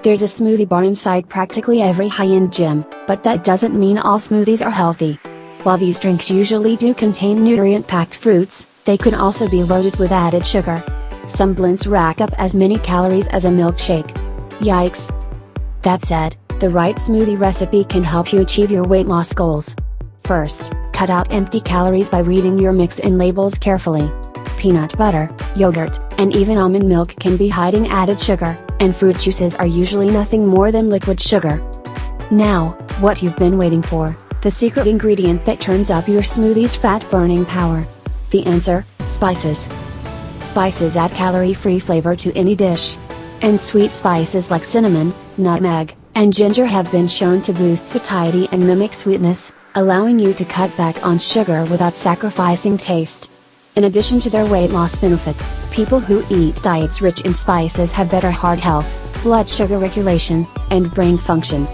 There's a smoothie bar inside practically every high-end gym, but that doesn't mean all smoothies are healthy. While these drinks usually do contain nutrient-packed fruits, they can also be loaded with added sugar. Some blends rack up as many calories as a milkshake. Yikes! That said, the right smoothie recipe can help you achieve your weight loss goals. First, cut out empty calories by reading your mix-in labels carefully. Peanut butter, yogurt, and even almond milk can be hiding added sugar, and fruit juices are usually nothing more than liquid sugar. Now, what you've been waiting for, the secret ingredient that turns up your smoothie's fat-burning power. The answer: spices. Spices add calorie-free flavor to any dish. And sweet spices like cinnamon, nutmeg, and ginger have been shown to boost satiety and mimic sweetness, allowing you to cut back on sugar without sacrificing taste. In addition to their weight loss benefits, people who eat diets rich in spices have better heart health, blood sugar regulation, and brain function.